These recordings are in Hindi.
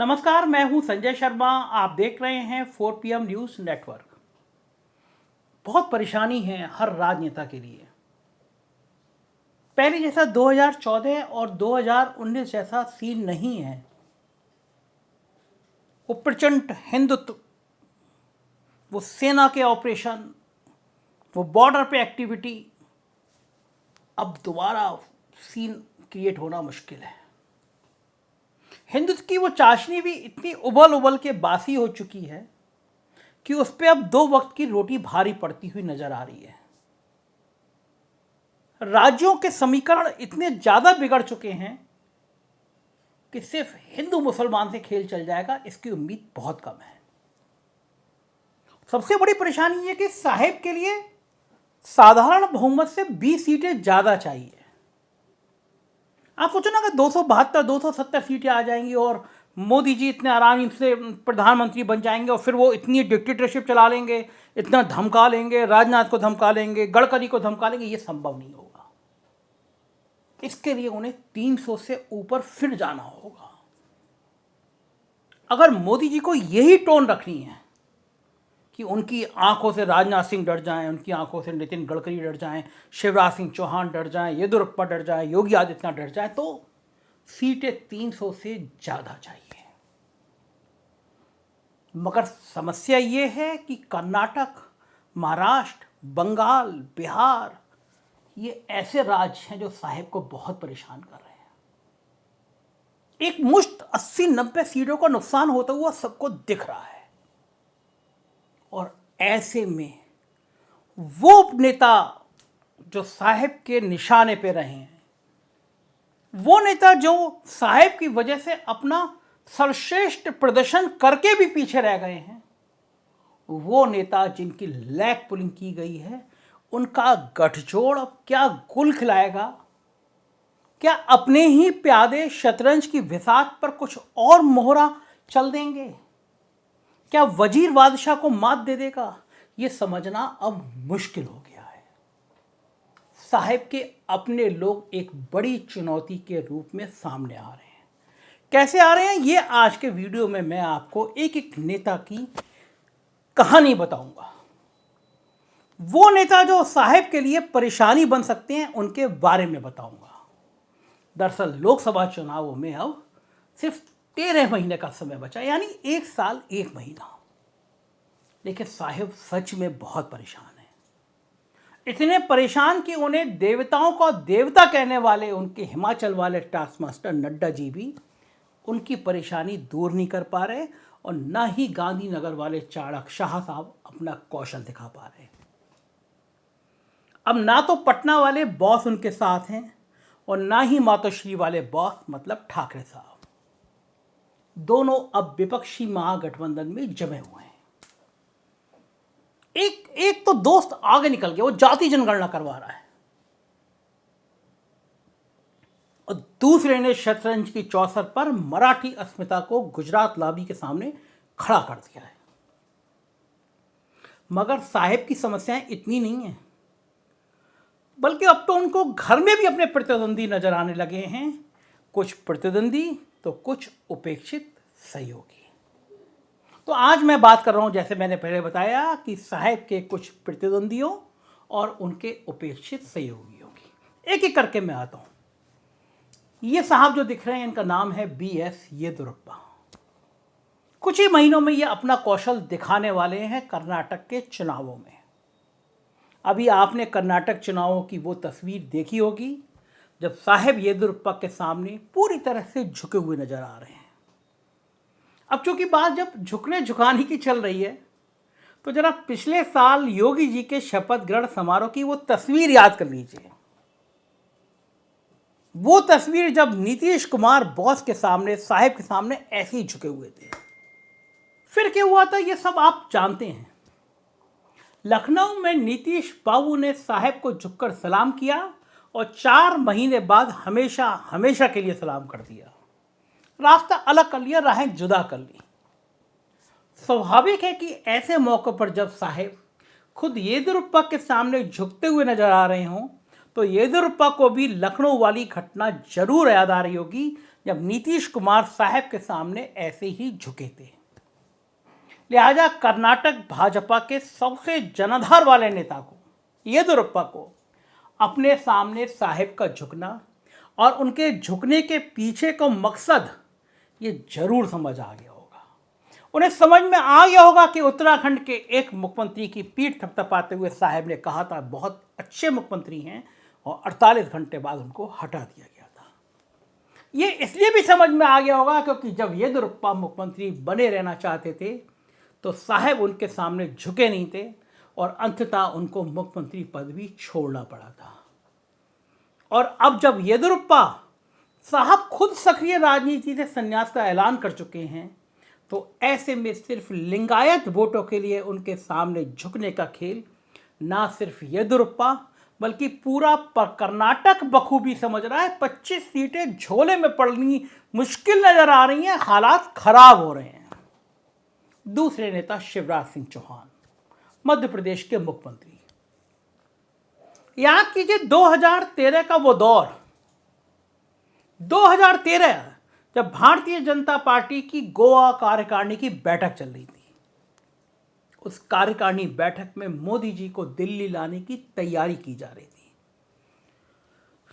नमस्कार, मैं हूं संजय शर्मा। आप देख रहे हैं 4 PM न्यूज़ नेटवर्क। बहुत परेशानी है हर राजनेता के लिए। पहले जैसा 2014 और 2019 जैसा सीन नहीं है। वो प्रचंड हिंदुत्व, वो सेना के ऑपरेशन, वो बॉर्डर पे एक्टिविटी, अब दोबारा सीन क्रिएट होना मुश्किल है। हिंदुत्व की वो चाशनी भी इतनी उबल उबल के बासी हो चुकी है कि उस पर अब 2 वक्त की रोटी भारी पड़ती हुई नजर आ रही है। राज्यों के समीकरण इतने ज्यादा बिगड़ चुके हैं कि सिर्फ हिंदू मुसलमान से खेल चल जाएगा, इसकी उम्मीद बहुत कम है। सबसे बड़ी परेशानी यह कि साहिब के लिए साधारण बहुमत से 20 सीटें ज्यादा चाहिए। आप सोचो ना कि 272 270 सीटें आ जाएंगी और मोदी जी इतने आराम से प्रधानमंत्री बन जाएंगे और फिर वो इतनी डिक्टेटरशिप चला लेंगे, इतना धमका लेंगे, राजनाथ को धमका लेंगे, गडकरी को धमका लेंगे। ये संभव नहीं होगा। इसके लिए उन्हें 300 से ऊपर फिर जाना होगा। अगर मोदी जी को यही टोन रखनी है कि उनकी आंखों से राजनाथ सिंह डर जाएं, उनकी आंखों से नितिन गडकरी डर जाएं, शिवराज सिंह चौहान डर जाएं, येदियुरप्पा डर जाएं, योगी आदित्यनाथ डर जाएं, तो सीटें 300 से ज्यादा चाहिए। मगर समस्या ये है कि कर्नाटक, महाराष्ट्र, बंगाल, बिहार, ये ऐसे राज्य हैं जो साहिब को बहुत परेशान कर रहे हैं। एक मुश्त 80-90 सीटों का नुकसान होता हुआ सबको दिख रहा है। और ऐसे में वो नेता जो साहिब के निशाने पे रहे हैं, वो नेता जो साहिब की वजह से अपना सर्वश्रेष्ठ प्रदर्शन करके भी पीछे रह गए हैं, वो नेता जिनकी लैग पुलिंग की गई है, उनका गठजोड़ अब क्या गुल खिलाएगा? क्या अपने ही प्यादे शतरंज की विसात पर कुछ और मोहरा चल देंगे? क्या वजीर बादशाह को मात दे देगा? ये समझना अब मुश्किल हो गया है। साहिब के अपने लोग एक बड़ी चुनौती के रूप में सामने आ रहे हैं। कैसे आ रहे हैं, ये आज के वीडियो में मैं आपको एक एक नेता की कहानी बताऊंगा। वो नेता जो साहिब के लिए परेशानी बन सकते हैं, उनके बारे में बताऊंगा। दरअसल लोकसभा चुनावों में अब सिर्फ 13 महीने का समय बचा, यानी 1 साल 1 महीना। लेकिन साहिब सच में बहुत परेशान है। इतने परेशान कि उन्हें देवताओं का देवता कहने वाले उनके हिमाचल वाले टास्क मास्टर नड्डा जी भी उनकी परेशानी दूर नहीं कर पा रहे, और ना ही गांधीनगर वाले चाणक शाह साहब अपना कौशल दिखा पा रहे। अब ना तो पटना वाले बॉस उनके साथ हैं और ना ही मातोश्री वाले बॉस मतलब ठाकरे साहब। दोनों अब विपक्षी महागठबंधन में जमे हुए हैं। एक तो दोस्त आगे निकल गया, वो जाति जनगणना करवा रहा है, और दूसरे ने शतरंज की चौसर पर मराठी अस्मिता को गुजरात लॉबी के सामने खड़ा कर दिया है। मगर साहिब की समस्याएं इतनी नहीं है, बल्कि अब तो उनको घर में भी अपने प्रतिद्वंदी नजर आने लगे हैं। कुछ प्रतिद्वंदी तो कुछ उपेक्षित सहयोगी। तो आज मैं बात कर रहा हूं, जैसे मैंने पहले बताया, कि साहिब के कुछ प्रतिद्वंदियों और उनके उपेक्षित सहयोगियों की। एक एक करके मैं आता हूं। ये साहब जो दिख रहे हैं, इनका नाम है BS येदियुरप्पा। कुछ ही महीनों में ये अपना कौशल दिखाने वाले हैं कर्नाटक के चुनावों में। अभी आपने कर्नाटक चुनावों की वो तस्वीर देखी होगी जब साहिब येदियुरप्पा के सामने पूरी तरह से झुके हुए नजर आ रहे हैं। अब चूंकि बात जब झुकने झुकाने की चल रही है, तो जरा पिछले साल योगी जी के शपथ ग्रहण समारोह की वो तस्वीर याद कर लीजिए। वो तस्वीर जब नीतीश कुमार बॉस के सामने, साहिब के सामने ऐसे ही झुके हुए थे। फिर क्या हुआ था, ये सब आप जानते हैं। लखनऊ में नीतीश बाबू ने साहिब को झुककर सलाम किया और 4 महीने बाद हमेशा हमेशा के लिए सलाम कर दिया। रास्ता अलग कर लिया, राहें जुदा कर ली। स्वाभाविक है कि ऐसे मौकों पर जब साहिब खुद येदियुरप्पा के सामने झुकते हुए नजर आ रहे हों, तो येदियुरप्पा को भी लखनऊ वाली घटना जरूर याद आ रही होगी, जब नीतीश कुमार साहब के सामने ऐसे ही झुके थे। लिहाजा कर्नाटक भाजपा के सबसे जनाधार वाले नेता को, येदियुरप्पा को, अपने सामने साहब का झुकना और उनके झुकने के पीछे का मकसद ये जरूर समझ आ गया होगा। उन्हें समझ में आ गया होगा कि उत्तराखंड के एक मुख्यमंत्री की पीठ थपथपाते हुए साहब ने कहा था बहुत अच्छे मुख्यमंत्री हैं, और 48 घंटे बाद उनको हटा दिया गया था। ये इसलिए भी समझ में आ गया होगा क्योंकि जब येदियुरप्पा मुख्यमंत्री बने रहना चाहते थे तो साहब उनके सामने झुके नहीं थे, और अंततः उनको मुख्यमंत्री पद भी छोड़ना पड़ा था। और अब जब येदियुरप्पा साहब खुद सक्रिय राजनीति से संन्यास का ऐलान कर चुके हैं, तो ऐसे में सिर्फ लिंगायत वोटों के लिए उनके सामने झुकने का खेल ना सिर्फ येदियुरप्पा बल्कि पूरा कर्नाटक बखूबी समझ रहा है। 25 सीटें झोले में पड़नी मुश्किल नजर आ रही हैं, हालात खराब हो रहे हैं। दूसरे नेता शिवराज सिंह चौहान, मध्य प्रदेश के मुख्यमंत्री। याद कीजिए 2013 का वो दौर, 2013 जब भारतीय जनता पार्टी की गोवा कार्यकारिणी की बैठक चल रही थी। उस कार्यकारिणी बैठक में मोदी जी को दिल्ली लाने की तैयारी की जा रही थी,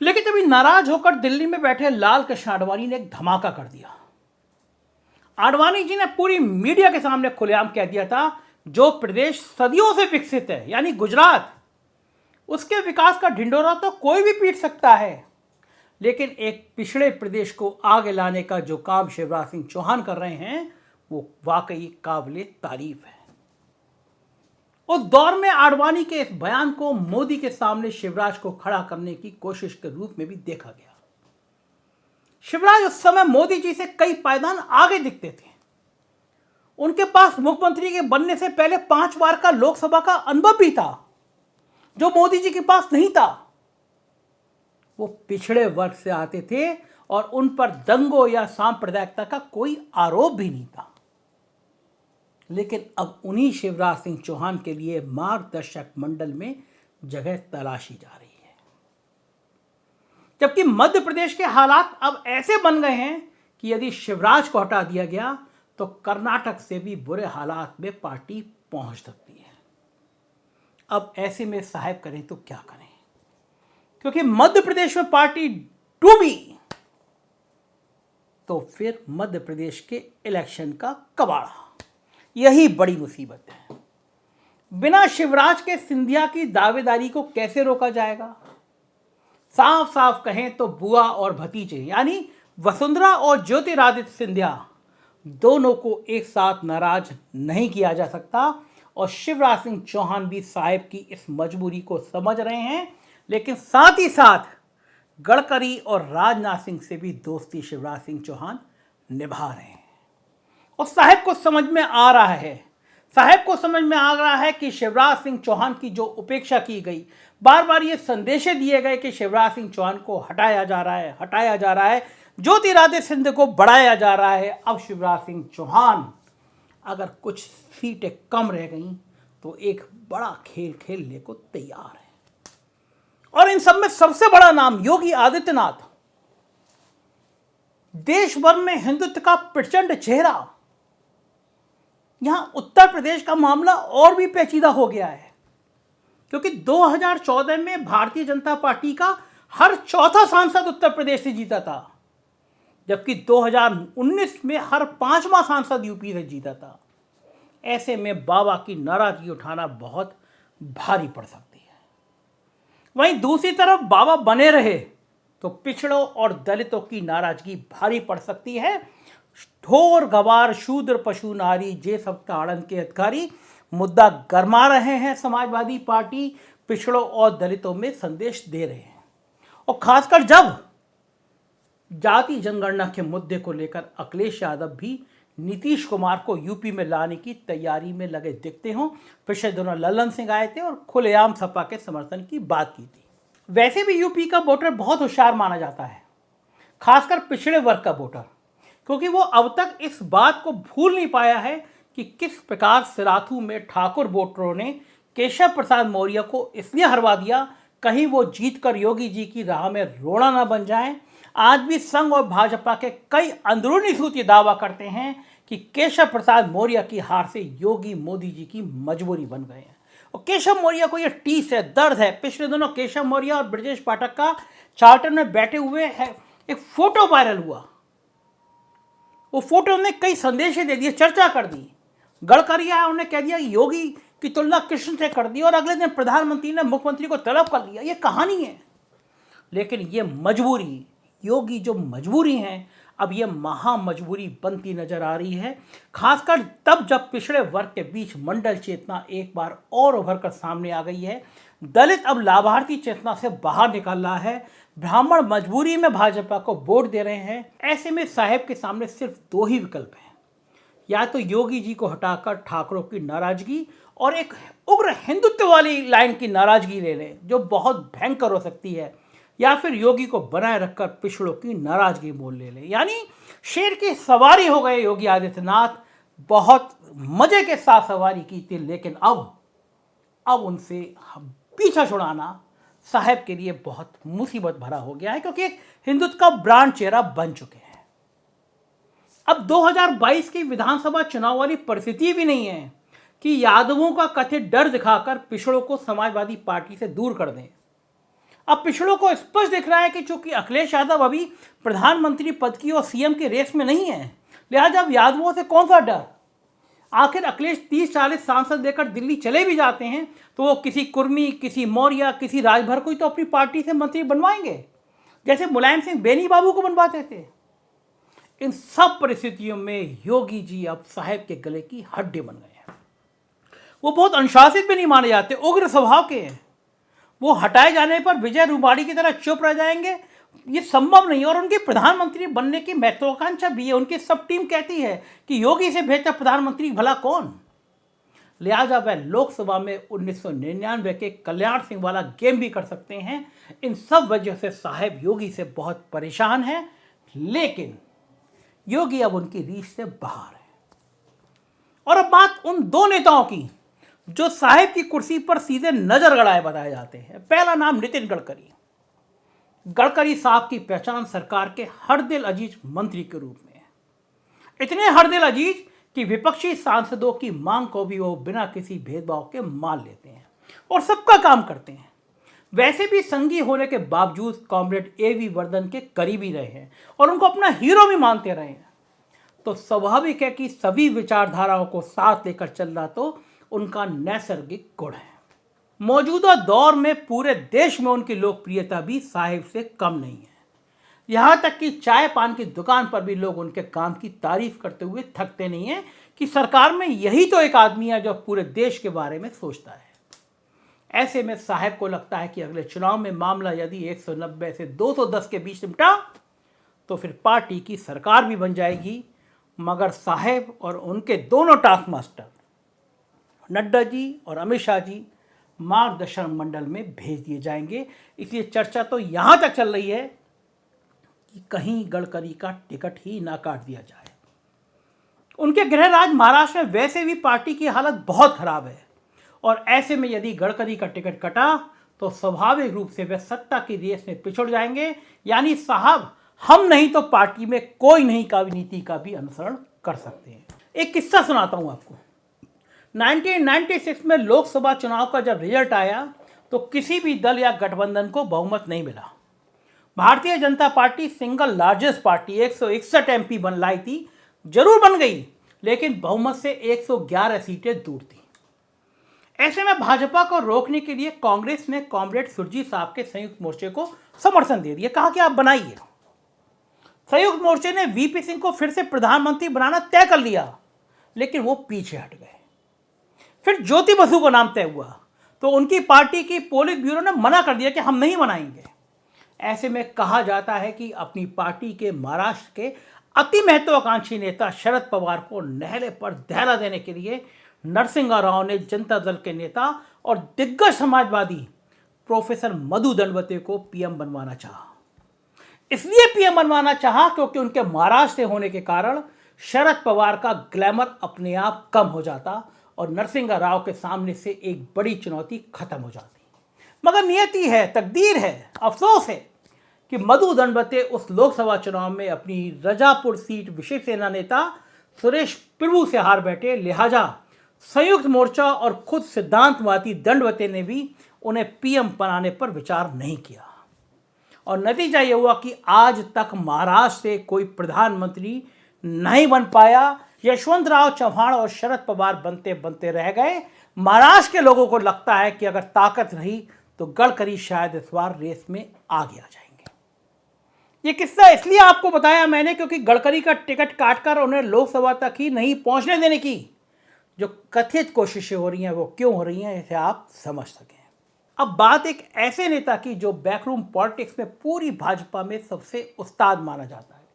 लेकिन तभी नाराज होकर दिल्ली में बैठे लाल कृष्ण आडवाणी ने एक धमाका कर दिया। आडवाणी जी ने पूरी मीडिया के सामने खुलेआम कह दिया था जो प्रदेश सदियों से विकसित है, यानी गुजरात, उसके विकास का ढिंडोरा तो कोई भी पीट सकता है, लेकिन एक पिछड़े प्रदेश को आगे लाने का जो काम शिवराज सिंह चौहान कर रहे हैं वो वाकई काबिले तारीफ है। उस दौर में आडवाणी के इस बयान को मोदी के सामने शिवराज को खड़ा करने की कोशिश के रूप में भी देखा गया। शिवराज उस समय मोदी जी से कई पायदान आगे दिखते थे। उनके पास मुख्यमंत्री के बनने से पहले 5 बार का लोकसभा का अनुभव भी था, जो मोदी जी के पास नहीं था। वो पिछड़े वर्ग से आते थे और उन पर दंगों या सांप्रदायिकता का कोई आरोप भी नहीं था। लेकिन अब उन्हीं शिवराज सिंह चौहान के लिए मार्गदर्शक मंडल में जगह तलाशी जा रही है, जबकि मध्य प्रदेश के हालात अब ऐसे बन गए हैं कि यदि शिवराज को हटा दिया गया तो कर्नाटक से भी बुरे हालात में पार्टी पहुंच सकती है। अब ऐसे में साहब करें तो क्या करें, क्योंकि मध्य प्रदेश में पार्टी डूबी तो फिर मध्य प्रदेश के इलेक्शन का कबाड़ा, यही बड़ी मुसीबत है। बिना शिवराज के सिंधिया की दावेदारी को कैसे रोका जाएगा? साफ साफ कहें तो बुआ और भतीजे यानी वसुंधरा और ज्योतिरादित्य सिंधिया दोनों को एक साथ नाराज नहीं किया जा सकता, और शिवराज सिंह चौहान भी साहब की इस मजबूरी को समझ रहे हैं, लेकिन साथ ही साथ गडकरी और राजनाथ सिंह से भी दोस्ती शिवराज सिंह चौहान निभा रहे हैं। और साहब को समझ में आ रहा है, साहब को समझ में आ रहा है कि शिवराज सिंह चौहान की जो उपेक्षा की गई, बार बार ये संदेश दिए गए कि शिवराज सिंह चौहान को हटाया जा रहा है, ज्योतिरादित्य सिंधिया को बढ़ाया जा रहा है। अब शिवराज सिंह चौहान अगर कुछ सीटें कम रह गई तो एक बड़ा खेल खेलने को तैयार है। और इन सब में सबसे बड़ा नाम योगी आदित्यनाथ, देश भर में हिंदुत्व का प्रचंड चेहरा। यहां उत्तर प्रदेश का मामला और भी पेचीदा हो गया है, क्योंकि 2014 में भारतीय जनता पार्टी का हर चौथा सांसद उत्तर प्रदेश से जीता था, जबकि 2019 में हर 5वां सांसद यूपी से जीता था। ऐसे में बाबा की नाराजगी उठाना बहुत भारी पड़ सकती है। वहीं दूसरी तरफ बाबा बने रहे तो पिछड़ों और दलितों की नाराजगी भारी पड़ सकती है। ढोर गवार शूद्र पशु नारी जे सब ताड़न के अधिकारी मुद्दा गरमा रहे हैं। समाजवादी पार्टी पिछड़ों और दलितों में संदेश दे रहे हैं, और खासकर जब जाति जनगणना के मुद्दे को लेकर अखिलेश यादव भी नीतीश कुमार को यूपी में लाने की तैयारी में लगे दिखते हों। पिछले दिनों लल्लन सिंह आए थे और खुलेआम सपा के समर्थन की बात की थी। वैसे भी यूपी का वोटर बहुत होशियार माना जाता है, खासकर पिछड़े वर्ग का वोटर, क्योंकि वो अब तक इस बात को भूल नहीं पाया है कि किस प्रकार सिराथू में ठाकुर वोटरों ने केशव प्रसाद मौर्य को इसलिए हरवा दिया कहीं वो जीत कर योगी जी की राह में रोड़ा ना बन जाएं। आज भी संघ और भाजपा के कई अंदरूनी सूत्र दावा करते हैं कि केशव प्रसाद मौर्य की हार से योगी मोदी जी की मजबूरी बन गए हैं। और केशव मौर्य को ये टीस है, दर्द है। पिछले दिनों केशव मौर्य और ब्रजेश पाठक का चार्टर में बैठे हुए है एक फोटो वायरल हुआ। वो फोटो ने कई संदेश दे दिए, चर्चा कर दी। गडकरी आया, उन्होंने कह दिया योगी की तुलना कृष्ण से कर दी, और अगले दिन प्रधानमंत्री ने मुख्यमंत्री को तलब कर लिया। ये कहानी है, लेकिन ये मजबूरी, योगी जो मजबूरी है, अब ये महा मजबूरी बनती नजर आ रही है। खासकर तब जब पिछड़े वर्ग के बीच मंडल चेतना एक बार और उभर कर सामने आ गई है। दलित अब लाभार्थी चेतना से बाहर निकल रहा है। ब्राह्मण मजबूरी में भाजपा को वोट दे रहे हैं। ऐसे में साहब के सामने सिर्फ दो ही विकल्प हैं, या तो योगी जी को हटाकर ठाकरों की नाराजगी और एक उग्र हिंदुत्व वाली लाइन की नाराजगी ले लें, जो बहुत भयंकर हो सकती है, या फिर योगी को बनाए रखकर पिछड़ों की नाराजगी मोल ले लें। यानी शेर की सवारी हो गए योगी आदित्यनाथ। बहुत मजे के साथ सवारी की थी, लेकिन अब उनसे पीछा छुड़ाना साहब के लिए बहुत मुसीबत भरा हो गया है, क्योंकि एक हिंदुत्व का ब्रांड चेहरा बन चुके हैं। अब 2022 की विधानसभा चुनाव वाली परिस्थिति भी नहीं है कि यादवों का कथित डर दिखाकर पिछड़ों को समाजवादी पार्टी से दूर कर दें। अब पिछड़ों को स्पष्ट दिख रहा है कि चूंकि अखिलेश यादव अभी प्रधानमंत्री पद की और सीएम की रेस में नहीं है, लिहाजा अब यादवों से कौन सा डर। आखिर अखिलेश 30-40 सांसद लेकर दिल्ली चले भी जाते हैं तो वो किसी कुर्मी, किसी मौर्य, किसी राजभर को ही तो अपनी पार्टी से मंत्री बनवाएंगे, जैसे मुलायम सिंह बेनी बाबू को बनवाते थे। इन सब परिस्थितियों में योगी जी अब साहब के गले की हड्डी बन गए हैं। वो बहुत अनुशासित भी नहीं माने जाते, उग्र स्वभाव के हैं। वो हटाए जाने पर विजय रूपाणी की तरह चुप रह जाएंगे, ये संभव नहीं। और उनकी प्रधानमंत्री बनने की महत्वाकांक्षा भी है। उनकी सब टीम कहती है कि योगी से बेहतर प्रधानमंत्री भला कौन। लिहाजा वह लोकसभा में 1999 के कल्याण सिंह वाला गेम भी कर सकते हैं। इन सब वजह से साहब योगी से बहुत परेशान है, लेकिन योगी अब उनकी रीछ से बाहर है। और अब बात उन दो नेताओं की जो साहब की कुर्सी पर सीधे नजर गड़ाए बताए जाते हैं। पहला नाम नितिन गडकरी। गडकरी साहब की पहचान सरकार के हर दिल अजीज मंत्री के रूप में है। इतने हर दिल अजीज कि विपक्षी सांसदों की मांग को भी वो बिना किसी भेदभाव के मान लेते हैं और सबका काम करते हैं। वैसे भी संघी होने के बावजूद कॉमरेड एवी वर्धन के करीबी रहे हैं और उनको अपना हीरो भी मानते रहे हैं। तो स्वाभाविक है कि सभी विचारधाराओं को साथ लेकर चलना तो उनका नैसर्गिक गुण है। मौजूदा दौर में पूरे देश में उनकी लोकप्रियता भी साहिब से कम नहीं है। यहाँ तक कि चाय पान की दुकान पर भी लोग उनके काम की तारीफ करते हुए थकते नहीं हैं कि सरकार में यही तो एक आदमी है जो पूरे देश के बारे में सोचता है। ऐसे में साहब को लगता है कि अगले चुनाव में मामला यदि 190 से 210 के बीच निपटा तो फिर पार्टी की सरकार भी बन जाएगी। मगर साहब और उनके दोनों टास्क मास्टर नड्डा जी और अमित शाह जी मार्गदर्शन मंडल में भेज दिए जाएंगे। इसलिए चर्चा तो यहाँ तक चल रही है कि कहीं गडकरी का टिकट ही ना काट दिया जाए। उनके गृह राज्य महाराष्ट्र में वैसे भी पार्टी की हालत बहुत खराब है, और ऐसे में यदि गडकरी का टिकट कटा तो स्वाभाविक रूप से वे सत्ता की रेस में पिछड़ जाएंगे। यानी साहब हम नहीं तो पार्टी में कोई नहीं का नीति का भी अनुसरण कर सकते हैं। एक किस्सा सुनाता हूं आपको। 1996 में लोकसभा चुनाव का जब रिजल्ट आया तो किसी भी दल या गठबंधन को बहुमत नहीं मिला। Bharatiya Janata party single largest party 161 MP बन लाई थी, जरूर बन गई, लेकिन बहुमत से 111 सीटें दूर थी। ऐसे में भाजपा को रोकने के लिए कांग्रेस ने कॉमरेड सुरजीत साहब के संयुक्त मोर्चे को समर्थन दे दिया, कहा कि आप बनाइए। संयुक्त मोर्चे ने वीपी सिंह को फिर से प्रधानमंत्री बनाना तय कर लिया, लेकिन वो पीछे हट गए। फिर ज्योति बसु को नाम तय हुआ तो उनकी पार्टी की पोलित ब्यूरो ने मना कर दिया कि हम नहीं बनाएंगे। ऐसे में कहा जाता है कि अपनी पार्टी के महाराष्ट्र के अति महत्वाकांक्षी नेता शरद पवार को नहले पर दहला देने के लिए नरसिंह राव ने जनता दल के नेता और दिग्गज समाजवादी प्रोफेसर मधु दंडवते को पीएम बनवाना चाहा। इसलिए पीएम बनवाना चाहा क्योंकि उनके महाराष्ट्र से होने के कारण शरद पवार का ग्लैमर अपने आप कम हो जाता और नरसिंह राव के सामने से एक बड़ी चुनौती खत्म हो जाती। मगर नियति है, तकदीर है, अफसोस है कि मधु दंडवते उस लोकसभा चुनाव में अपनी रजापुर सीट विशेष सेना नेता सुरेश प्रभु से हार बैठे। लिहाजा संयुक्त मोर्चा और खुद सिद्धांतवादी दंडवते ने भी उन्हें पीएम बनाने पर विचार नहीं किया और नतीजा यह हुआ कि आज तक महाराष्ट्र से कोई प्रधानमंत्री नहीं बन पाया। यशवंतराव चव्हाण और शरद पवार बनते बनते रह गए। महाराष्ट्र के लोगों को लगता है कि अगर ताकत रही तो गडकरी शायद इस बार रेस में आगे आ जाएंगे। ये किस्सा इसलिए आपको बताया मैंने क्योंकि गडकरी का टिकट काटकर उन्हें लोकसभा तक ही नहीं पहुंचने देने की जो कथित कोशिशें हो रही हैं वो क्यों हो रही हैं, इसे आप समझ सकें। अब बात एक ऐसे नेता की जो बैकरूम पॉलिटिक्स में पूरी भाजपा में सबसे उस्ताद माना जाता है।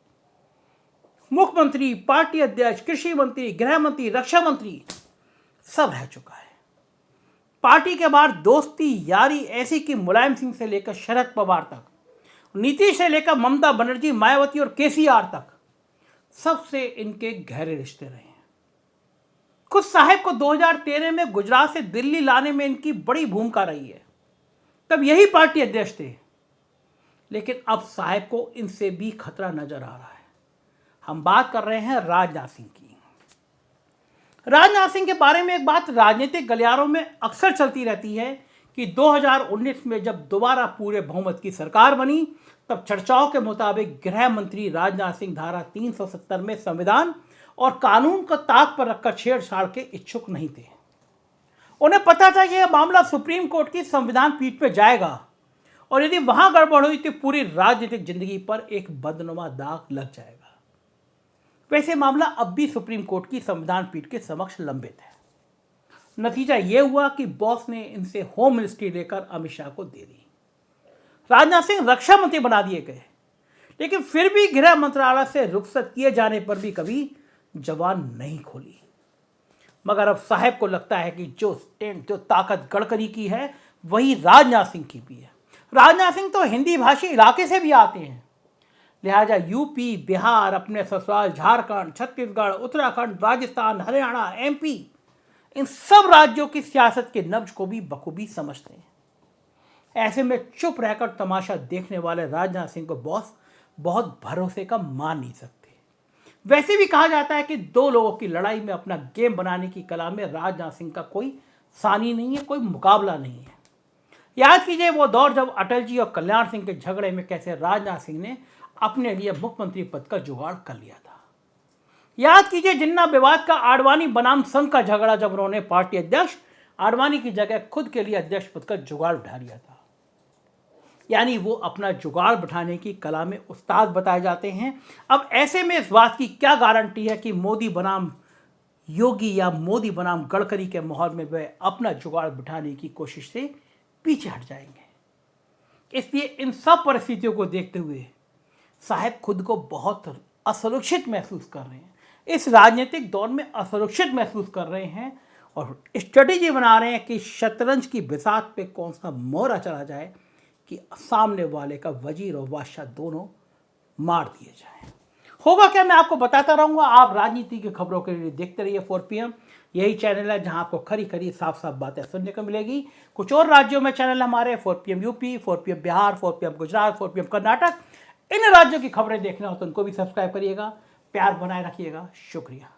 मुख्यमंत्री, पार्टी अध्यक्ष, कृषि मंत्री, गृह मंत्री, रक्षा मंत्री सब रह चुका है। पार्टी के बाहर दोस्ती यारी ऐसी कि मुलायम सिंह से लेकर शरद पवार तक, नीतीश से लेकर ममता बनर्जी, मायावती और केसीआर तक सबसे इनके गहरे रिश्ते रहे हैं। खुद साहब को 2013 में गुजरात से दिल्ली लाने में इनकी बड़ी भूमिका रही है। तब यही पार्टी अध्यक्ष थे, लेकिन अब साहब को इनसे भी खतरा नजर आ रहा है। हम बात कर रहे हैं राजनाथ सिंह की। राजनाथ सिंह के बारे में एक बात राजनीतिक गलियारों में अक्सर चलती रहती है कि 2019 में जब दोबारा पूरे बहुमत की सरकार बनी तब चर्चाओं के मुताबिक गृह मंत्री राजनाथ सिंह धारा 370 में संविधान और कानून को ताक पर रखकर छेड़छाड़ के इच्छुक नहीं थे। उन्हें पता था कि यह मामला सुप्रीम कोर्ट की संविधान पीठ में जाएगा और यदि वहां गड़बड़ हुई तो पूरी राजनीतिक जिंदगी पर एक बदनुमा दाग लग जाएगा। वैसे मामला अब भी सुप्रीम कोर्ट की संविधान पीठ के समक्ष लंबित है। नतीजा यह हुआ कि बॉस ने इनसे होम मिनिस्ट्री लेकर अमित शाह को दे दी। राजनाथ सिंह रक्षा मंत्री बना दिए गए, लेकिन फिर भी गृह मंत्रालय से रुखसत किए जाने पर भी कभी जबान नहीं खोली। मगर अब साहब को लगता है कि जो ताकत गडकरी की है वही राजनाथ सिंह की भी है। राजनाथ सिंह तो हिंदी भाषी इलाके से भी आते हैं, लिहाजा यूपी, बिहार, अपने ससुराल झारखंड, छत्तीसगढ़, उत्तराखंड, राजस्थान, हरियाणा, एमपी, इन सब राज्यों की सियासत के नब्ज को भी बखूबी समझते हैं। ऐसे में चुप रहकर तमाशा देखने वाले राजनाथ सिंह को बॉस बहुत भरोसे का मान नहीं सकते। वैसे भी कहा जाता है कि दो लोगों की लड़ाई में अपना गेम बनाने की कला में राजनाथ सिंह का कोई सानी नहीं है, कोई मुकाबला नहीं है। याद कीजिए वो दौर जब अटल जी और कल्याण सिंह के झगड़े में कैसे राजनाथ सिंह ने अपने लिए मुख्यमंत्री पद का जुगाड़ कर लिया था। याद कीजिए जिन्ना विवाद का आडवाणी बनाम संघ का झगड़ा जब उन्होंने पार्टी अध्यक्ष आडवाणी की जगह खुद के लिए अध्यक्ष पद का जुगाड़ उठा लिया था। यानी वो अपना जुगाड़ बिठाने की कला में उस्ताद बताए जाते हैं। अब ऐसे में इस बात की क्या गारंटी है कि मोदी बनाम योगी या मोदी बनाम गडकरी के माहौल में वे अपना जुगाड़ बिठाने की कोशिश से पीछे हट जाएंगे। इसलिए इन सब परिस्थितियों को देखते हुए साहब खुद को बहुत असुरक्षित महसूस कर रहे हैं। इस राजनीतिक दौर में असुरक्षित महसूस कर रहे हैं और स्ट्रेटेजी बना रहे हैं कि शतरंज की बिसात पे कौन सा मोहरा चला जाए कि सामने वाले का वजीर और बादशाह दोनों मार दिए जाएं। होगा क्या, मैं आपको बताता रहूँगा। आप राजनीति की खबरों के लिए देखते रहिए 4 PM। यही चैनल है जहां आपको खरी खरी साफ साफ बातें सुनने को मिलेगी। कुछ और राज्यों में चैनल हमारे 4 PM UP, 4 PM Bihar, 4 PM Gujarat, 4 PM Karnataka. इन राज्यों की खबरें देखना हो तो उनको भी सब्सक्राइब करिएगा। प्यार बनाए रखिएगा। शुक्रिया।